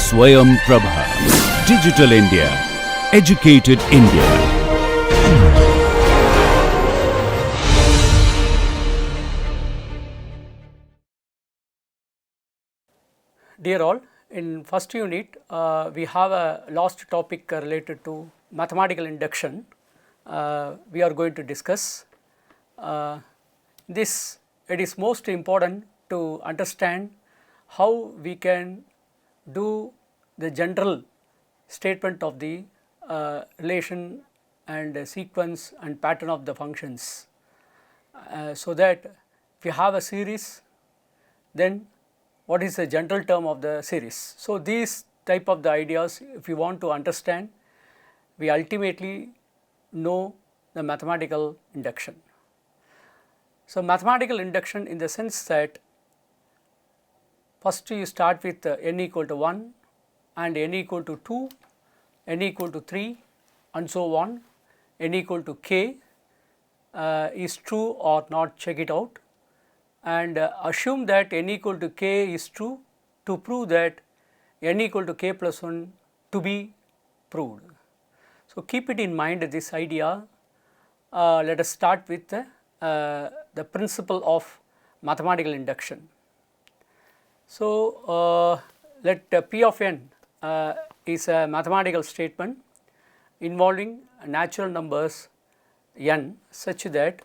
Swayam Prabha. Digital India. Educated India. Dear all, in first unit we have a last topic related to mathematical induction. We are going to discuss this. It is most important to understand how we can do the general statement of the relation and sequence and pattern of the functions, so that if you have a series, then what is the general term of the series. So, these type of the ideas, if you want to understand, we ultimately know the mathematical induction. So, mathematical induction in the sense that first you start with n equal to 1 and n equal to 2, n equal to 3 and so on, n equal to k is true or not, check it out, and assume that n equal to k is true to prove that n equal to k plus 1 to be proved. So, keep it in mind this idea. Let us start with the principle of mathematical induction. So, let P of n is a mathematical statement involving natural numbers n such that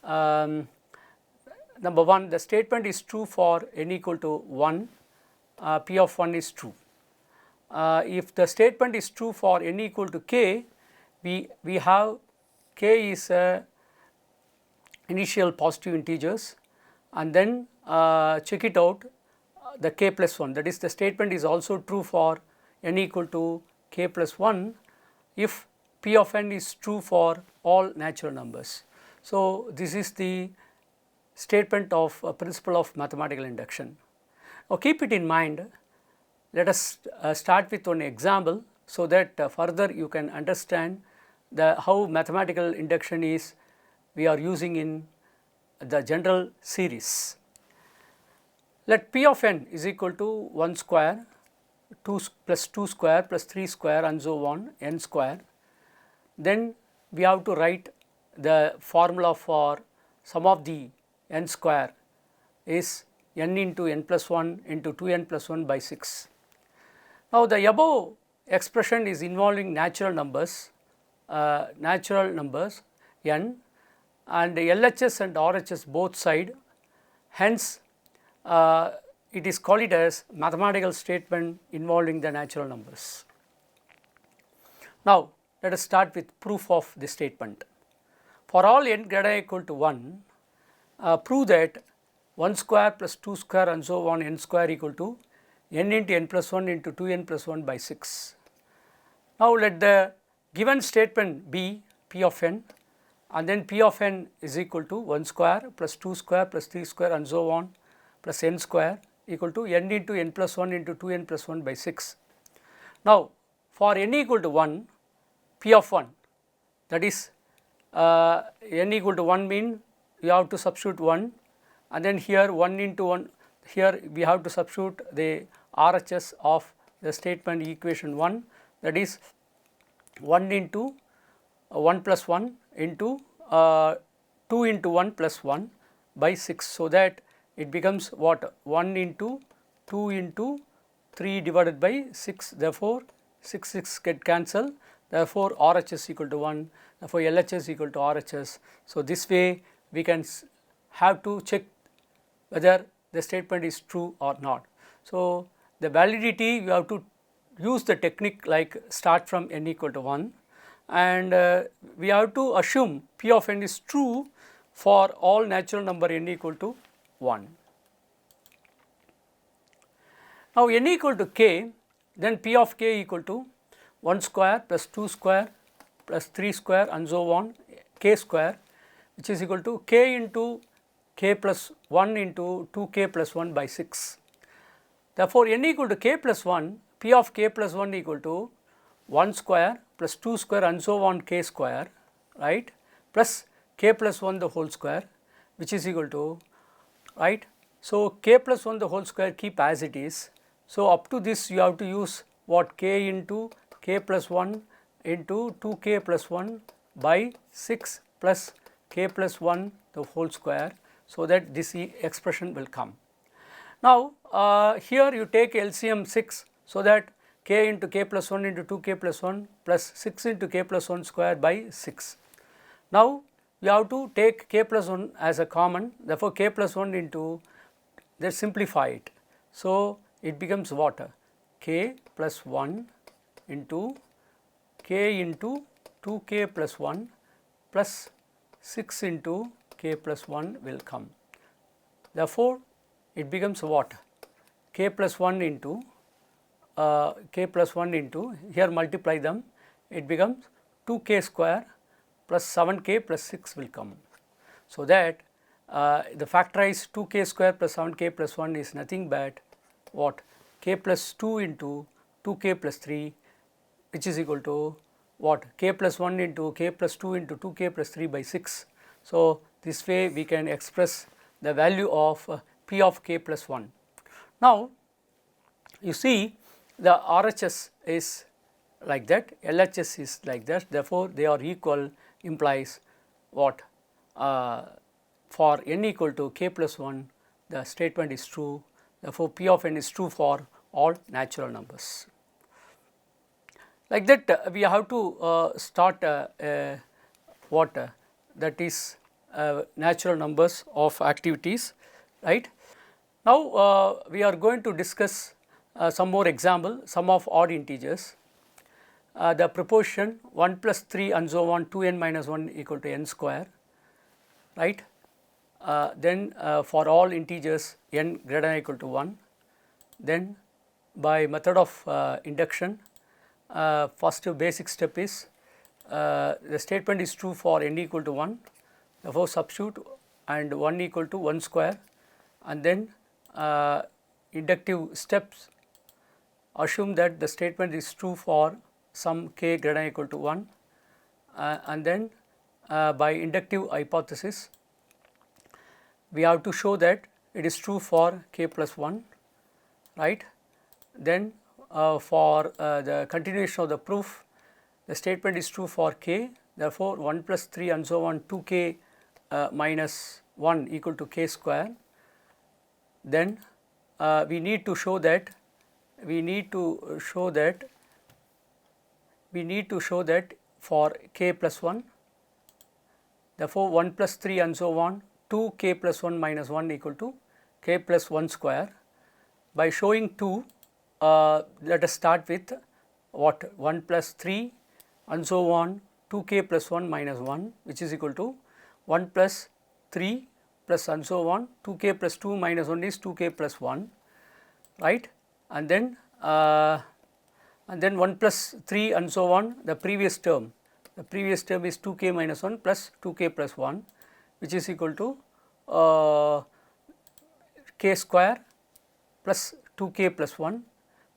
number 1, the statement is true for n equal to 1, P of 1 is true. If the statement is true for n equal to k, we have k is initial positive integers, and then check it out, the k plus 1, that is the statement is also true for n equal to k plus 1 if P of n is true for all natural numbers. So, this is the statement of principle of mathematical induction. Now, keep it in mind. Let us start with one example, so that further you can understand how mathematical induction is we are using in the general series. Let P of n is equal to 1 square, 2 plus 2 square plus 3 square and so on, n square. Then we have to write the formula for sum of the n square is n into n plus 1 into 2n plus 1 by 6. Now, the above expression is involving natural numbers n, and LHS and RHS both side. Hence, it is called as mathematical statement involving the natural numbers. Now, let us start with proof of this statement. For all n greater equal to 1, prove that 1 square plus 2 square and so on n square equal to n into n plus 1 into 2n plus 1 by 6. Now, let the given statement be P of n, and then P of n is equal to 1 square plus 2 square plus 3 square and so on plus n square equal to n into n plus 1 into 2n plus 1 by 6. Now, for n equal to 1, P of 1, that is n equal to 1 mean you have to substitute 1, and then here 1 into 1, here we have to substitute the RHS of the statement equation 1, that is 1 into 1 plus 1 into 2 into 1 plus 1 by 6. So, that it becomes what, 1 into 2 into 3 divided by 6, therefore 6 get cancelled, therefore RHS equal to 1, therefore LHS equal to RHS. So, this way we can have to check whether the statement is true or not. So, the validity you have to use the technique like start from n equal to 1, and we have to assume P of n is true for all natural number n equal to 1. Now, n equal to k, then P of k equal to 1 square plus 2 square plus 3 square and so on k square, which is equal to k into k plus 1 into 2k plus 1 by 6. Therefore, n equal to k plus 1, P of k plus 1 equal to 1 square plus 2 square and so on k square, right, plus k plus 1 the whole square, which is equal to, right. So, k plus 1 the whole square keep as it is, So, up to this you have to use what, k into k plus 1 into 2k plus 1 by 6 plus k plus 1 the whole square, so that this expression will come. Now, here you take LCM 6, so that k into k plus 1 into 2k plus 1 plus 6 into k plus 1 square by 6. Now, you have to take k plus 1 as a common, therefore, k plus 1 into, let us simplify it. So, it becomes what, k plus 1 into k into 2k plus 1 plus 6 into k plus 1 will come. Therefore, it becomes what, k plus 1 into here multiply them, it becomes 2k square plus 7k plus 6 will come. So, that the factorized 2k square plus 7k plus 1 is nothing but what, k plus 2 into 2k plus 3, which is equal to what, k plus 1 into k plus 2 into 2k plus 3 by 6. So, this way we can express the value of p of k plus 1. Now, you see the RHS is like that, LHS is like that, therefore, they are equal, implies what, for n equal to k plus 1 the statement is true, therefore, p of n is true for all natural numbers. Like that we have to start that is natural numbers of activities, right. Now, we are going to discuss some more example, sum of odd integers. The proportion 1 plus 3 and so on 2n minus 1 equal to n square, right. Then for all integers n greater than or equal to 1, then by method of induction, first basic step is the statement is true for n equal to 1, therefore, substitute and 1 equal to 1 square, and then inductive steps assume that the statement is true for some k greater than or equal to 1, and then by inductive hypothesis we have to show that it is true for k plus 1, right. Then for the continuation of the proof, the statement is true for k, therefore, 1 plus 3 and so on 2k minus 1 equal to k square. Then we need to show that for k plus 1, therefore, 1 plus 3 and so on 2k plus 1 minus 1 equal to k plus 1 square. By showing 2, let us start with what, 1 plus 3 and so on 2k plus 1 minus 1, which is equal to 1 plus 3 plus and so on 2k plus 2 minus 1 is 2k plus 1, right. And then 1 plus 3 and so on the previous term is 2k minus 1 plus 2k plus 1, which is equal to k square plus 2k plus 1,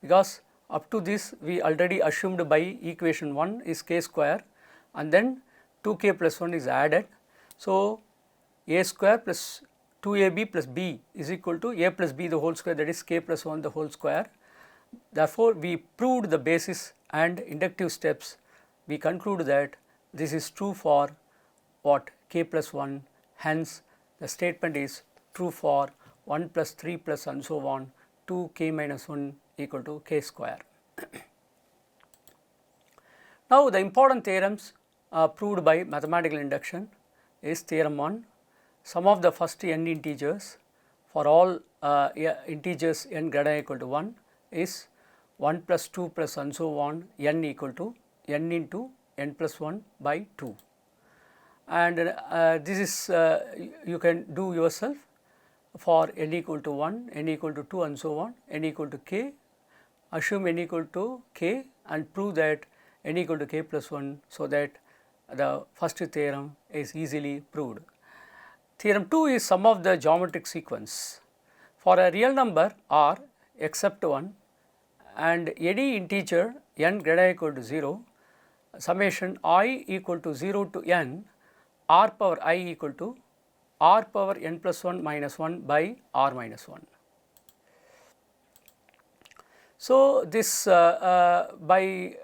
because up to this we already assumed by equation 1 is k square and then 2k plus 1 is added. So, a square plus 2ab plus b is equal to a plus b the whole square, that is k plus 1 the whole square. Therefore, we proved the basis and inductive steps, we conclude that this is true for what, k plus 1, hence the statement is true for 1 plus 3 plus and so on 2k minus 1 equal to k square. Now, the important theorems proved by mathematical induction is theorem 1, sum of the first n integers for all integers n greater than or equal to 1 is 1 plus 2 plus and so on n equal to n into n plus 1 by 2, and this is you can do yourself for n equal to 1, n equal to 2 and so on, n equal to k, assume n equal to k and prove that n equal to k plus 1, so that the first theorem is easily proved. Theorem 2 is sum of the geometric sequence. For a real number r except 1 and any integer n greater than or equal to 0, summation I equal to 0 to n r power I equal to r power n plus 1 minus 1 by r minus 1. So, this by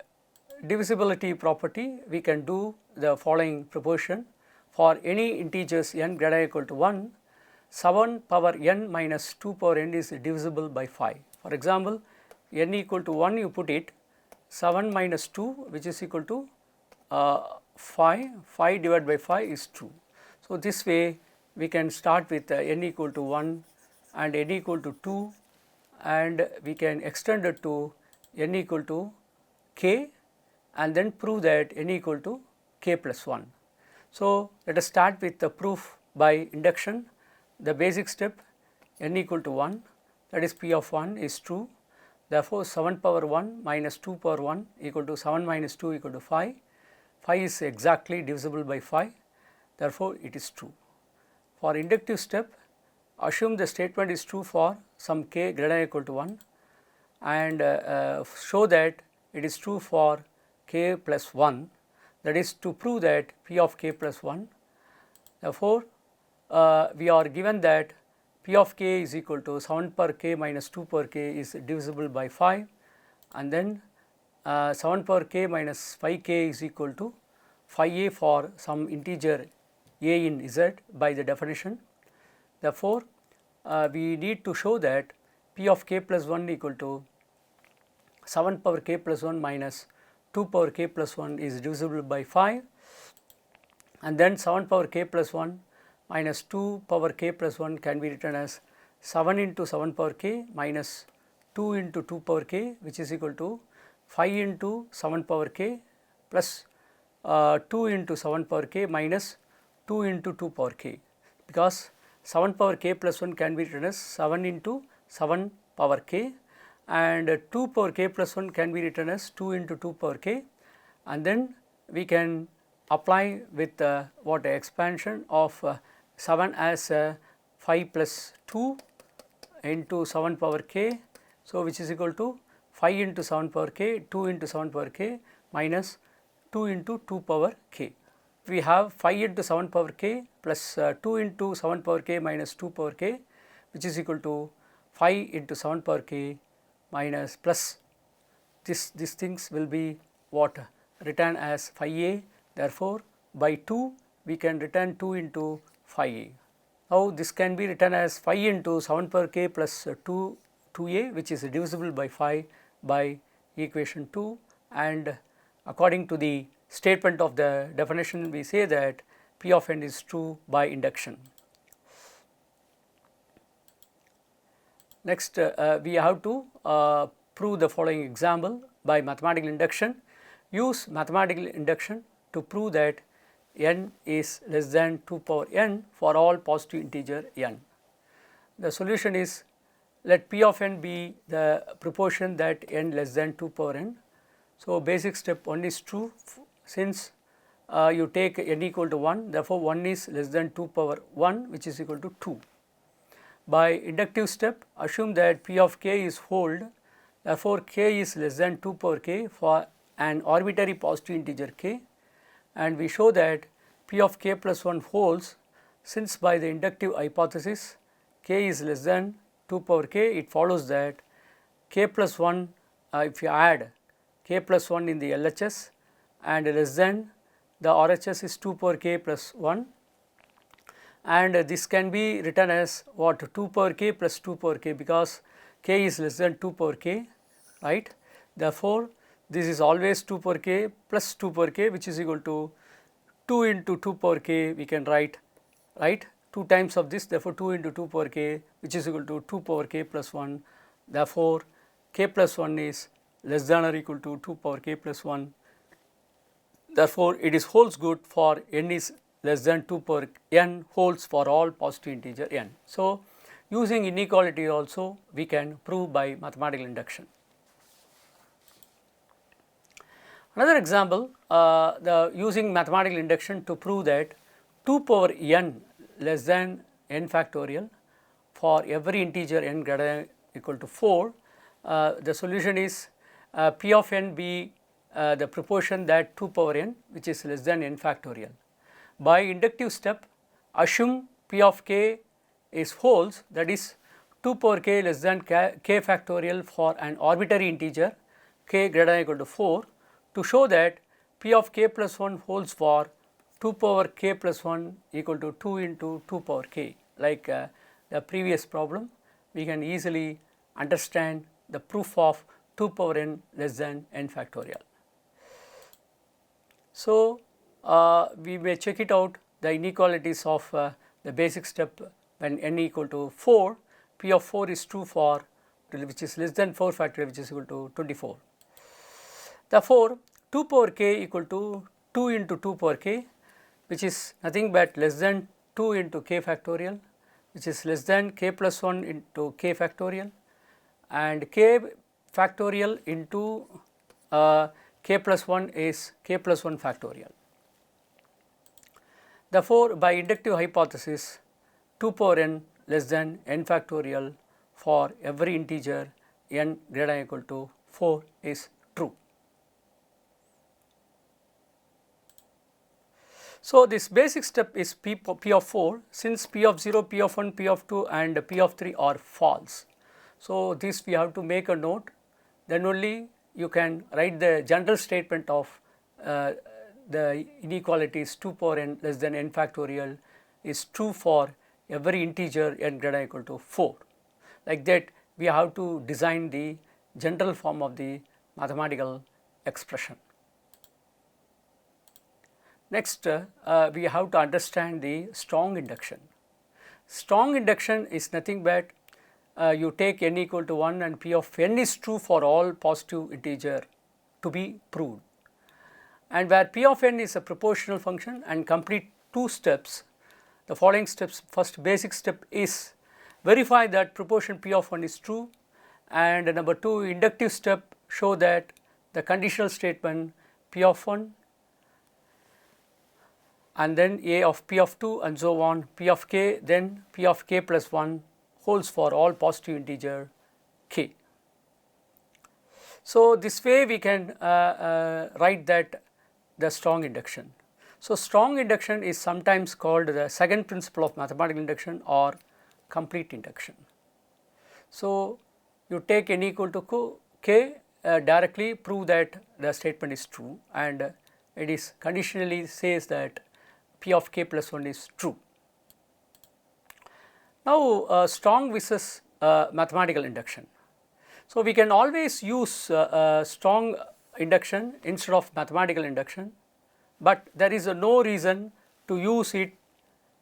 divisibility property we can do the following proposition: for any integers n greater than or equal to 1, 7 power n minus 2 power n is divisible by 5. For example, n equal to 1 you put it, 7 minus 2 which is equal to 5, 5 divided by 5 is 2. So, this way we can start with n equal to 1 and n equal to 2, and we can extend it to n equal to k and then prove that n equal to k plus 1. So, let us start with the proof by induction. The basic step, n equal to 1, that is p of 1 is true. Therefore, 7 power 1 minus 2 power 1 equal to 7 minus 2 equal to 5. 5 is exactly divisible by 5, therefore, it is true. For inductive step, assume the statement is true for some k greater than or equal to 1 and show that it is true for k plus 1, that is to prove that p of k plus 1. Therefore, we are given that p of k is equal to 7 per k minus 2 per k is divisible by 5, and then 7 per k minus 5k is equal to 5a for some integer a in z by the definition. Therefore, we need to show that p of k plus 1 equal to 7 power k plus 1 minus 2 power k plus 1 is divisible by 5, and then 7 power k plus 1 minus 2 power k plus 1 can be written as 7 into 7 power k minus 2 into 2 power k, which is equal to 5 into 7 power k plus 2 into 7 power k minus 2 into 2 power k, because 7 power k plus 1 can be written as 7 into 7 power k, and 2 power k plus 1 can be written as 2 into 2 power k, and then we can apply with what expansion of 7 as 5 plus 2 into 7 power k. So, which is equal to 5 into 7 power k, 2 into 7 power k minus 2 into 2 power k. We have 5 into 7 power k plus 2 into 7 power k minus 2 power k, which is equal to 5 into 7 power k minus plus these things will be what written as 5a. Therefore, by 2 we can return 2 into 5a. Now, this can be written as 5 into 7 power k plus 2a, which is divisible by 5 by equation 2, and according to the statement of the definition we say that p of n is true by induction. Next, we have to prove the following example by mathematical induction. Use mathematical induction to prove that n is less than 2 power n for all positive integer n. The solution is, let p of n be the proportion that n less than 2 power n. So, basic step 1 is true since you take n equal to 1, therefore, 1 is less than 2 power 1, which is equal to 2. By inductive step, assume that p of k is whole, therefore, k is less than 2 power k for an arbitrary positive integer k, and we show that p of k plus 1 holds since by the inductive hypothesis k is less than 2 power k, it follows that k plus 1 if you add k plus 1 in the LHS and less than the RHS is 2 power k plus 1, and this can be written as what 2 power k plus 2 power k, because k is less than 2 power k, right. Therefore, this is always 2 power k plus 2 power k, which is equal to 2 into 2 power k we can write, right, 2 times of this, therefore, 2 into 2 power k, which is equal to 2 power k plus 1. Therefore, k plus 1 is less than or equal to 2 power k plus 1. Therefore, it is holds good for n is less than 2 power n, holds for all positive integer n. So, using inequality also we can prove by mathematical induction. Another example, the using mathematical induction to prove that 2 power n less than n factorial for every integer n greater than or equal to 4, the solution is p of n be the proportion that 2 power n which is less than n factorial. By inductive step, assume p of k is wholes, that is 2 power k less than k factorial for an arbitrary integer k greater than or equal to 4 to show that p of k plus 1 holds for 2 power k plus 1 equal to 2 into 2 power k. Like the previous problem, we can easily understand the proof of 2 power n less than n factorial. So, we may check it out the inequalities of the basic step when n equal to 4, p of 4 is true for which is less than 4 factorial, which is equal to 24. Therefore, 2 power k equal to 2 into 2 power k, which is nothing but less than 2 into k factorial, which is less than k plus 1 into k factorial, and k factorial into k plus 1 is k plus 1 factorial. Therefore, by inductive hypothesis, 2 power n less than n factorial for every integer n greater than or equal to 4 is true. So, this basic step is p of 4, since p of 0, p of 1, p of 2 and p of 3 are false. So, this we have to make a note, then only you can write the general statement of the inequalities 2 power n less than n factorial is true for every integer n greater than or equal to 4. Like that, we have to design the general form of the mathematical expression. Next, we have to understand the strong induction. Strong induction is nothing but you take n equal to 1 and p of n is true for all positive integer to be proved. And where p of n is a proportional function and complete 2 steps, the following steps: first basic step is verify that proportion p of 1 is true, and number 2 inductive step show that the conditional statement p of 1 and then a of p of 2 and so on, p of k, then p of k plus 1 holds for all positive integer k. So, this way we can write that the strong induction. So, strong induction is sometimes called the second principle of mathematical induction or complete induction. So, you take n equal to k, directly prove that the statement is true, and it is conditionally says that p of k plus 1 is true. Now, strong versus mathematical induction. So, we can always use strong induction instead of mathematical induction, but there is no reason to use it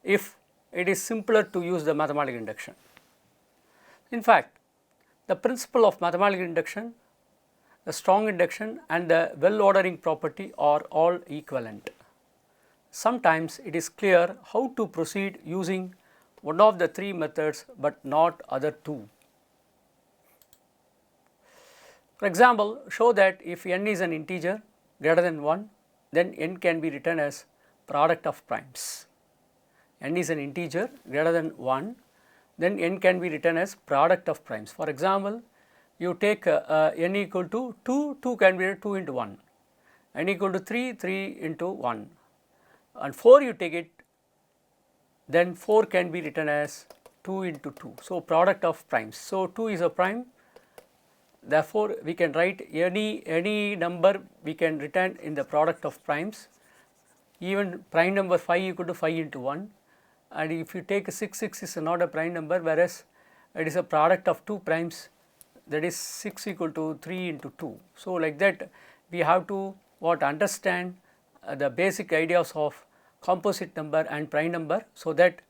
if it is simpler to use the mathematical induction. In fact, the principle of mathematical induction, the strong induction and the well ordering property are all equivalent. Sometimes it is clear how to proceed using one of the 3 methods, but not other 2. For example, show that if n is an integer greater than 1, then n can be written as product of primes. N is an integer greater than 1, then n can be written as product of primes. For example, you take n equal to 2, 2 can be 2 into 1, n equal to 3, 3 into 1, and 4 you take it, then 4 can be written as 2 into 2. So, product of primes. So, 2 is a prime, therefore, we can write any number we can return in the product of primes, even prime number 5 equal to 5 into 1, and if you take 6, 6 is not a prime number, whereas it is a product of 2 primes, that is 6 equal to 3 into 2. So, like that we have to understand the basic ideas of composite number and prime number, so that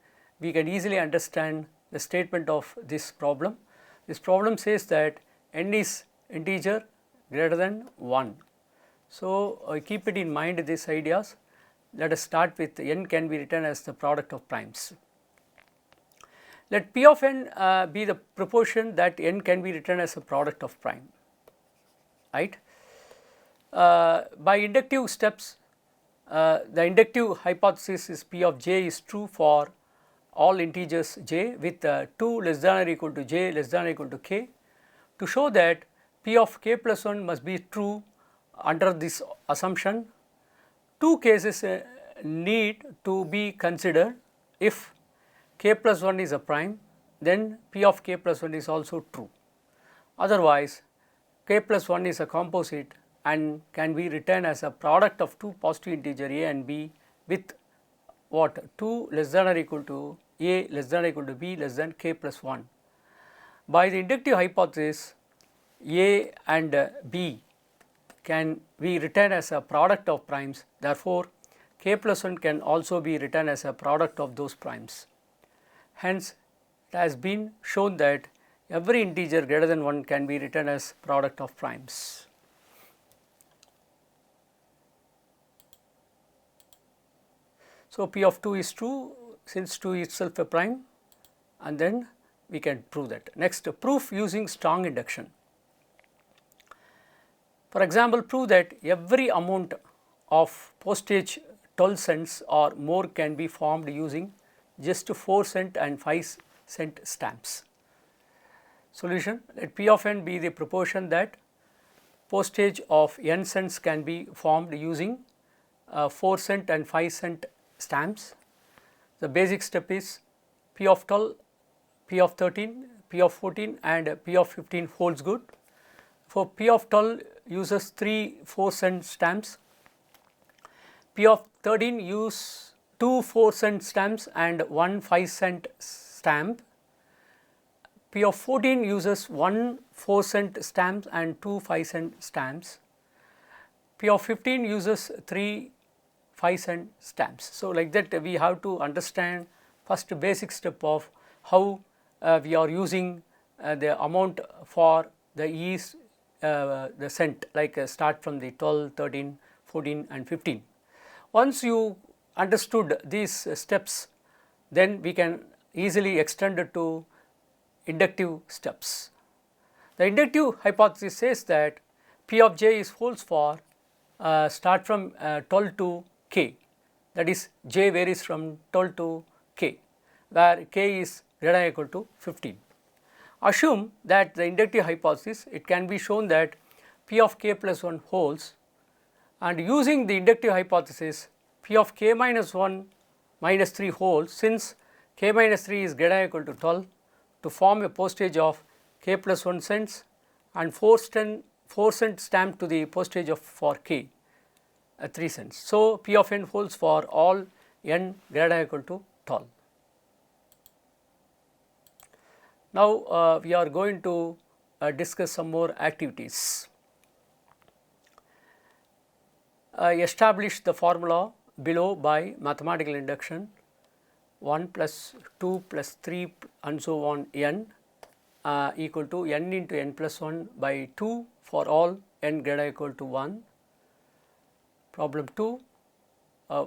we can easily understand the statement of this problem. This problem says that n is integer greater than 1. So, keep it in mind these ideas. Let us start with n can be written as the product of primes. Let p of n be the proportion that n can be written as a product of prime, right. By inductive steps, the inductive hypothesis is p of j is true for all integers j with 2 less than or equal to j less than or equal to k. To show that p of k plus 1 must be true under this assumption, 2 cases need to be considered. If k plus 1 is a prime, then P of k plus 1 is also true. Otherwise, k plus 1 is a composite and can be written as a product of two positive integer a and b with what 2 less than or equal to a less than or equal to b less than k plus 1. By the inductive hypothesis, a and b can be written as a product of primes. Therefore, k plus 1 can also be written as a product of those primes. Hence, it has been shown that every integer greater than 1 can be written as product of primes. So, P of 2 is true since 2 is itself a prime, and then we can prove that. Next, proof using strong induction. For example, prove that every amount of postage 12 cents or more can be formed using just 4 cent and 5 cent stamps. Solution: let P of n be the proportion that postage of n cents can be formed using 4 cent and 5 cent stamps. The basic step is P of 12, P of 13, P of 14 and P of 15 holds good. For P of 12 uses 3 4 cent stamps, P of 13 use 2 4 cent stamps and 1 5 cent stamp, P of 14 uses 1 4 cent stamp and 2 5 cent stamps, P of 15 uses 3 5 cent stamps. So, like that we have to understand first basic step of how we are using the amount for the E's the cent, like start from the 12, 13, 14 and 15. Once you understood these steps, then we can easily extend it to inductive steps. The inductive hypothesis says that P of j is holds for start from 12 to k, that is j varies from 12 to k, where k is greater than or equal to 15. Assume that the inductive hypothesis, it can be shown that P of k plus 1 holds, and using the inductive hypothesis P of k minus 1 minus 3 holds, since k minus 3 is greater than or equal to 12, to form a postage of k plus 1 cents and 4 cent stamp to the postage of for k 3 cents. So, P of n holds for all n greater than or equal to 12. Now, we are going to discuss some more activities. Establish the formula below by mathematical induction 1 plus 2 plus 3 and so on n equal to n into n plus 1 by 2 for all n greater than or equal to 1. Problem 2,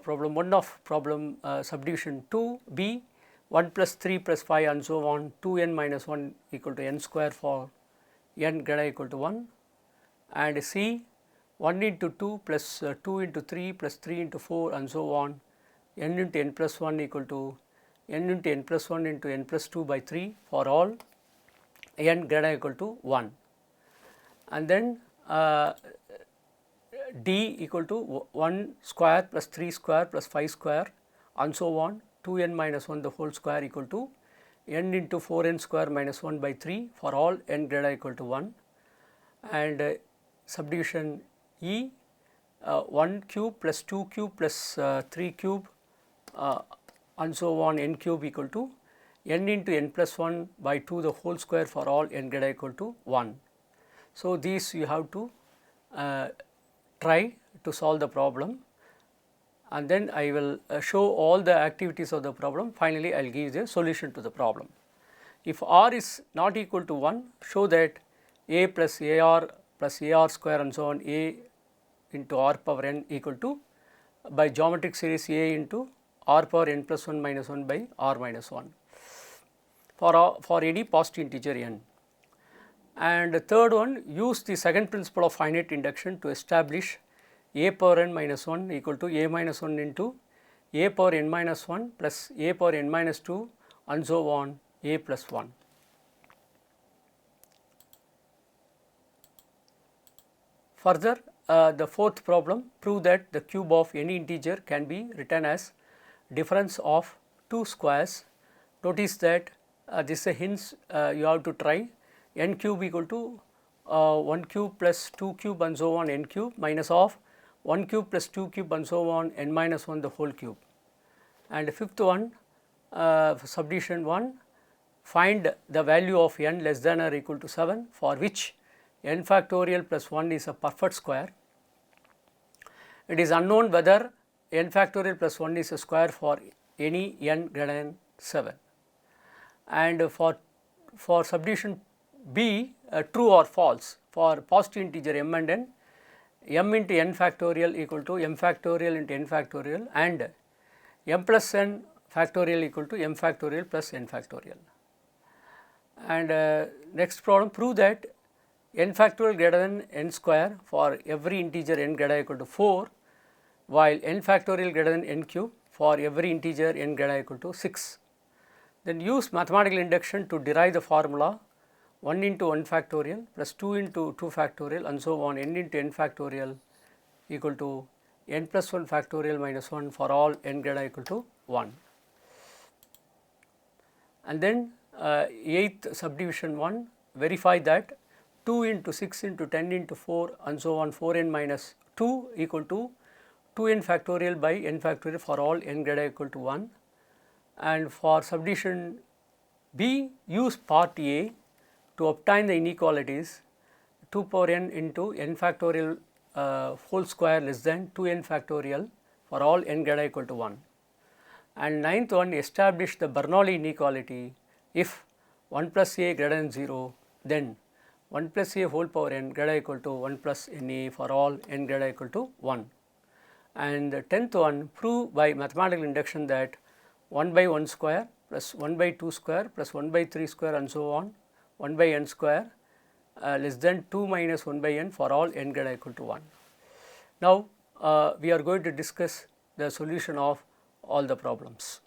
problem 1 of problem subdivision 2b 1 plus 3 plus 5 and so on 2n minus 1 equal to n square for n greater than or equal to 1, and c 1 into 2 plus 2 into 3 plus 3 into 4 and so on n into n plus 1 equal to n into n plus 1 into n plus 2 by 3 for all n greater than or equal to 1, and then d equal to 1 square plus 3 square plus 5 square and so on 2n minus 1 the whole square equal to n into 4n square minus 1 by 3 for all n greater than or equal to 1, and subdivision E 1 cube plus 2 cube plus 3 cube and so on n cube equal to n into n plus 1 by 2 the whole square for all n greater than or equal to 1. So, these you have to try to solve the problem, and then I will show all the activities of the problem. Finally, I will give the solution to the problem. If r is not equal to 1, show that a plus ar square and so on a into r power n equal to by geometric series a into r power n plus 1 minus 1 by r minus 1 for any positive integer n. And the third one, use the second principle of finite induction to establish a power n minus 1 equal to a minus 1 into a power n minus 1 plus a power n minus 2 and so on a plus 1. Further, the fourth problem, prove that the cube of any integer can be written as difference of two squares. Notice that this is a hint you have to try. N cube equal to 1 cube plus 2 cube and so on n cube minus of 1 cube plus 2 cube and so on n minus 1 the whole cube. And fifth one, subdivision 1, find the value of n less than or equal to 7 for which n factorial plus 1 is a perfect square. It is unknown whether n factorial plus 1 is a square for any n greater than 7. And for subdivision B, true or false for positive integer m and n, m into n factorial equal to m factorial into n factorial and m plus n factorial equal to m factorial plus n factorial. And next problem, prove that n factorial greater than n square for every integer n greater equal to 4, while n factorial greater than n cube for every integer n greater equal to 6. Then use mathematical induction to derive the formula 1 into 1 factorial plus 2 into 2 factorial and so on n into n factorial equal to n plus 1 factorial minus 1 for all n greater equal to 1. And then 8th subdivision 1, verify that 2 into 6 into 10 into 4 and so on 4n minus 2 equal to 2n factorial by n factorial for all n greater equal to 1. And for subdivision B, use part A to obtain the inequalities 2 power n into n factorial whole square less than 2n factorial for all n greater equal to 1. And 9th one, establish the Bernoulli inequality if 1 plus a greater than 0, then 1 plus a whole power n greater equal to 1 plus na for all n greater equal to 1. And the 10th one, prove by mathematical induction that 1 by 1 square plus 1 by 2 square plus 1 by 3 square and so on 1 by n square less than 2 minus 1 by n for all n greater equal to 1. Now, we are going to discuss the solution of all the problems.